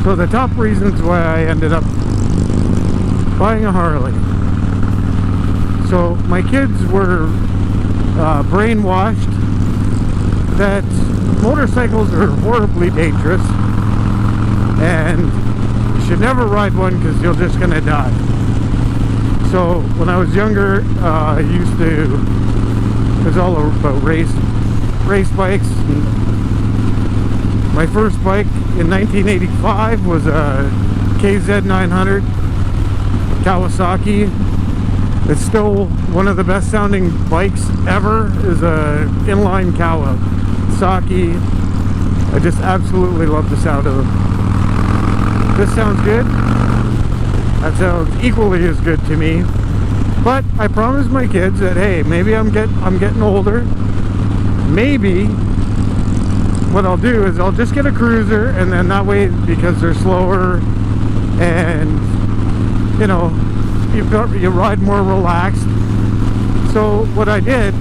So the top reasons why I ended up buying a Harley. So my kids were brainwashed that motorcycles are horribly dangerous and you should never ride one because you're just gonna die. So when I was younger, I used to, it was all about race bikes. My first bike in 1985 was a KZ900 Kawasaki. It's still one of the best sounding bikes ever, is a inline Kawasaki. I just absolutely love the sound of them. This sounds good. That sounds equally as good to me. But I promised my kids that, hey, maybe I'm getting older. Maybe what I'll do is I'll just get a cruiser, and then that way, because they're slower and you know, you ride more relaxed. So what I did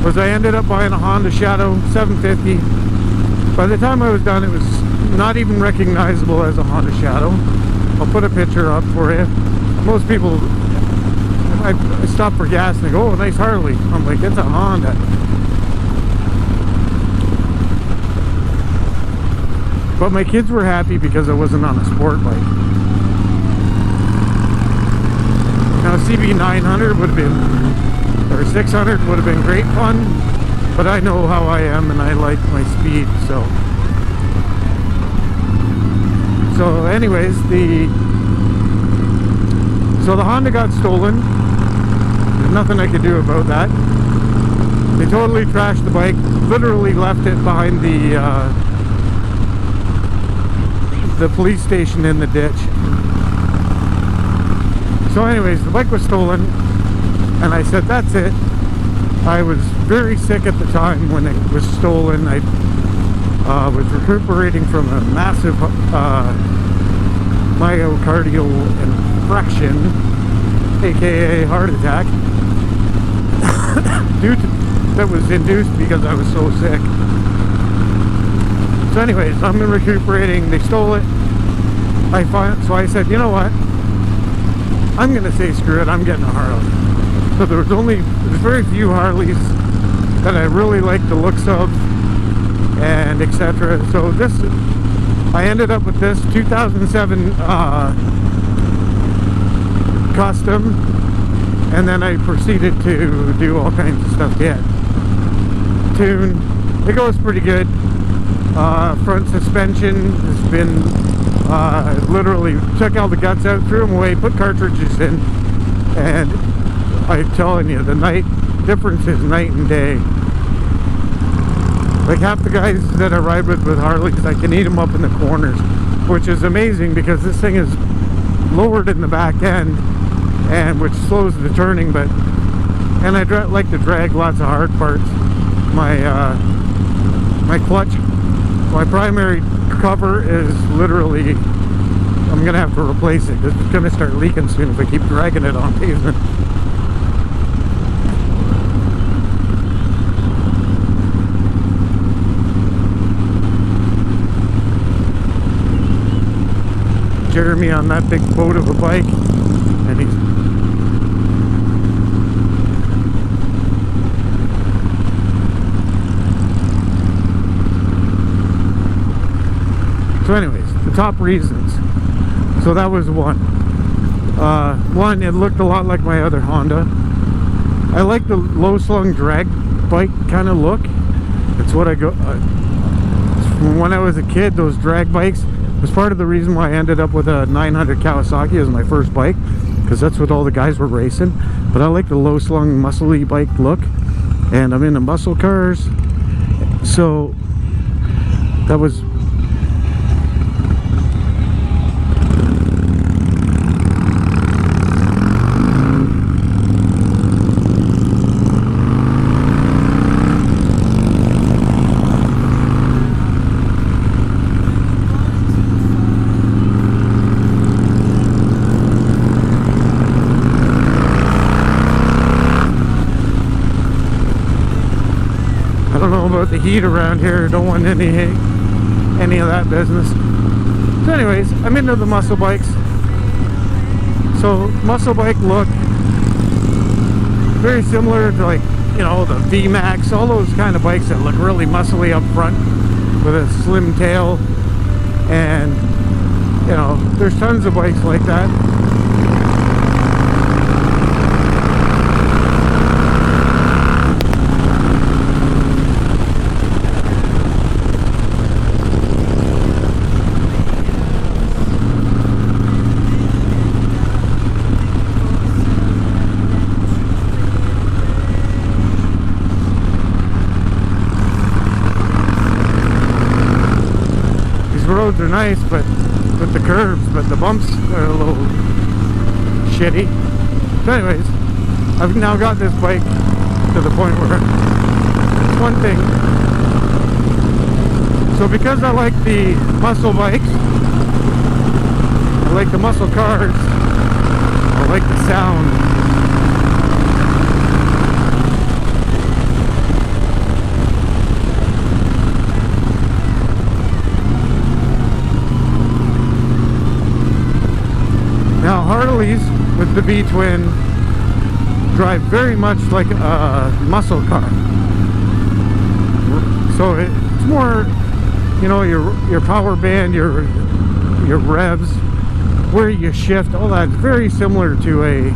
was I ended up buying a Honda Shadow 750. By the time I was done, it was not even recognizable as a Honda Shadow. I'll put a picture up for you. Most people, I stop for gas and they go, oh, nice Harley. I'm like, it's a Honda. But my kids were happy because I wasn't on a sport bike. Now CB900 would have been, or 600 would have been great fun, but I know how I am and I like my speed, so anyways, the Honda got stolen. There's nothing I could do about that. They totally trashed the bike, literally left it behind the police station in the ditch. So anyways, the bike was stolen, and I said, that's it. I was very sick at the time when it was stolen. I was recuperating from a massive myocardial infarction, aka heart attack, that was induced because I was so sick. So anyways, I'm recuperating. They stole it. So I said, you know what? I'm gonna say screw it. I'm getting a Harley. So there's very few Harleys that I really like the looks of, and etc. So I ended up with this 2007 custom, and then I proceeded to do all kinds of stuff to it. Tune. It goes pretty good. Front suspension has been literally took all the guts out, threw them away, put cartridges in, and I'm telling you, the difference is night and day. Like half the guys that I ride with Harleys, I can eat them up in the corners, which is amazing because this thing is lowered in the back end, and which slows the turning. And I like to drag lots of hard parts. My clutch, my primary cover is literally, I'm gonna have to replace it. It's gonna start leaking soon if I keep dragging it on pavement. Jeremy on that big boat of a bike, and he's so anyways, the top reasons. So that was one. One, it looked a lot like my other Honda. I like the low slung drag bike kind of look. It's what I go from when I was a kid. Those drag bikes was part of the reason why I ended up with a 900 Kawasaki as my first bike, because that's what all the guys were racing. But I like the low slung muscly bike look, and I'm into muscle cars, so that was the heat around here. Don't want any of that business. So anyways, I'm into the muscle bikes. So muscle bike look very similar to, like, you know, the V-Max, all those kind of bikes that look really muscly up front with a slim tail. And you know, there's tons of bikes like that. Roads are nice, but with the curves, but the bumps are a little shitty. So anyways, I've now got this bike to the point where it's one thing. So because I like the muscle bikes, I like the muscle cars, I like the sound. Now Harleys with the V-twin drive very much like a muscle car. So it's more, you know, your power band, your revs, where you shift, all that's very similar to a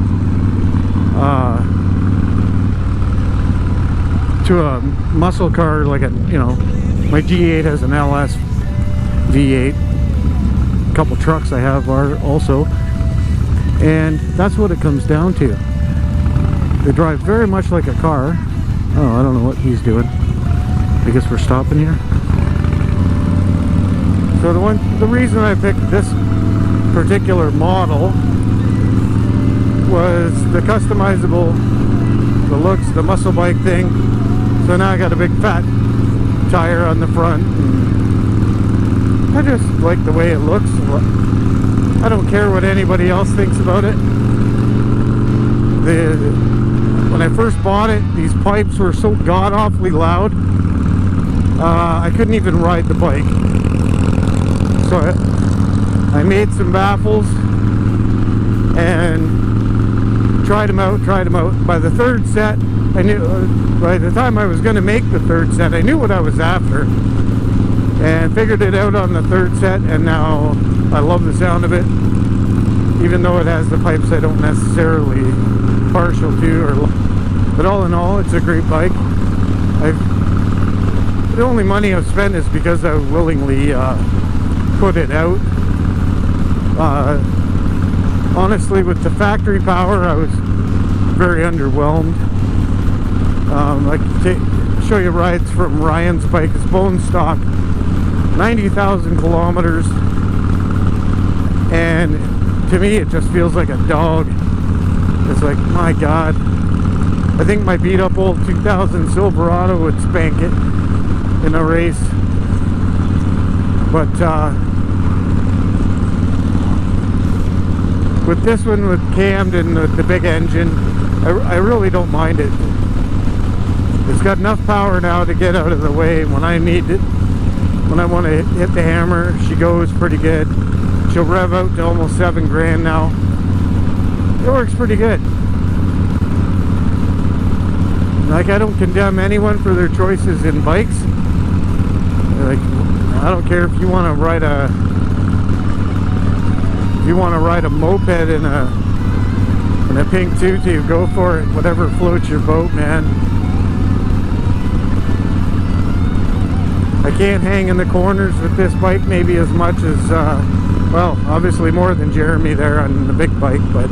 muscle car, like a, you know, my G8 has an LS V8. A couple trucks I have are also. And that's what it comes down to. They drive very much like a car. Oh, I don't know what he's doing. I guess we're stopping here. So the reason I picked this particular model was the customizable, the looks, the muscle bike thing. So now I got a big fat tire on the front. And I just like the way it looks. I don't care what anybody else thinks about it. When I first bought it, these pipes were so god-awfully loud, I couldn't even ride the bike. So I made some baffles and tried them out. By the third set, I knew, by the time I was going to make the third set, I knew what I was after. And figured it out on the third set, and now I love the sound of it, even though it has the pipes I don't necessarily partial to. But all in all, it's a great bike. The only money I've spent is because I willingly put it out. Honestly, with the factory power, I was very underwhelmed. I can show you rides from Ryan's bike. It's bone stock, 90,000 kilometers, and to me it just feels like a dog. It's like, my god, I think my beat up old 2000 Silverado would spank it in a race. But with this one, with cammed and the big engine, I really don't mind it. It's got enough power now to get out of the way when I need it. When I want to hit the hammer, she goes pretty good. She'll rev out to almost 7 grand now. It works pretty good. Like, I don't condemn anyone for their choices in bikes. Like, I don't care if you want to ride a moped in a pink tutu, go for it. Whatever floats your boat, man. I can't hang in the corners with this bike maybe as much as, well, obviously more than Jeremy there on the big bike, but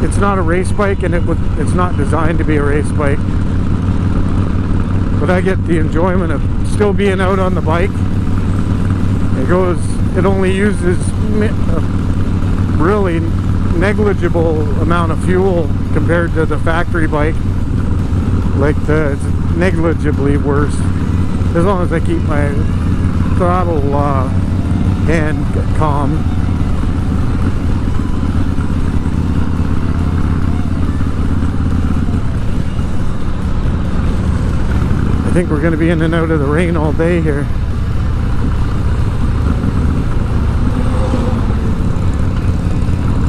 it's not a race bike, and it's not designed to be a race bike. But I get the enjoyment of still being out on the bike. It only uses a really negligible amount of fuel compared to the factory bike. Like, it's negligibly worse, as long as I keep my throttle hand calm. I think we're going to be in and out of the rain all day here.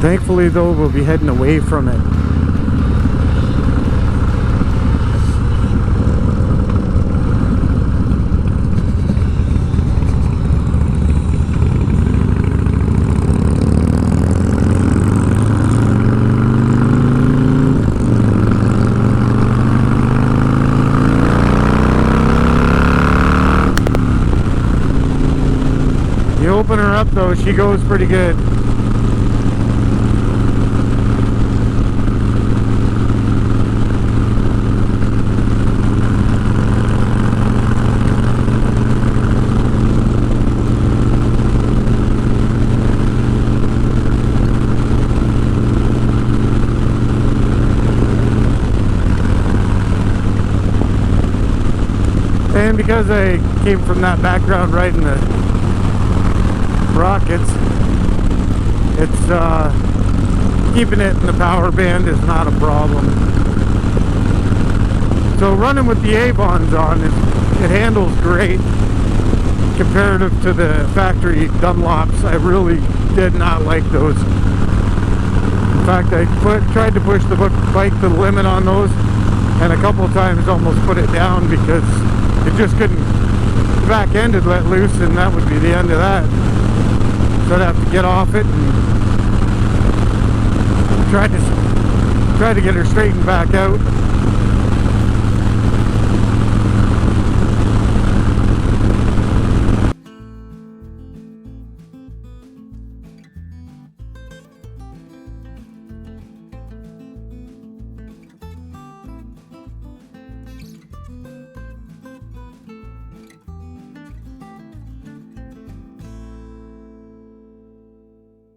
Thankfully though, we'll be heading away from it. You open her up though, she goes pretty good. And because I came from that background right in the rockets, it's keeping it in the power band is not a problem. So running with the A-bonds on, it handles great comparative to the factory Dunlops. I really did not like those. In fact, I tried to push the bike to the limit on those, and a couple of times almost put it down because it just couldn't. The back end had let loose, and that would be the end of that. So I'd have to get off it and try to get her straightened back out.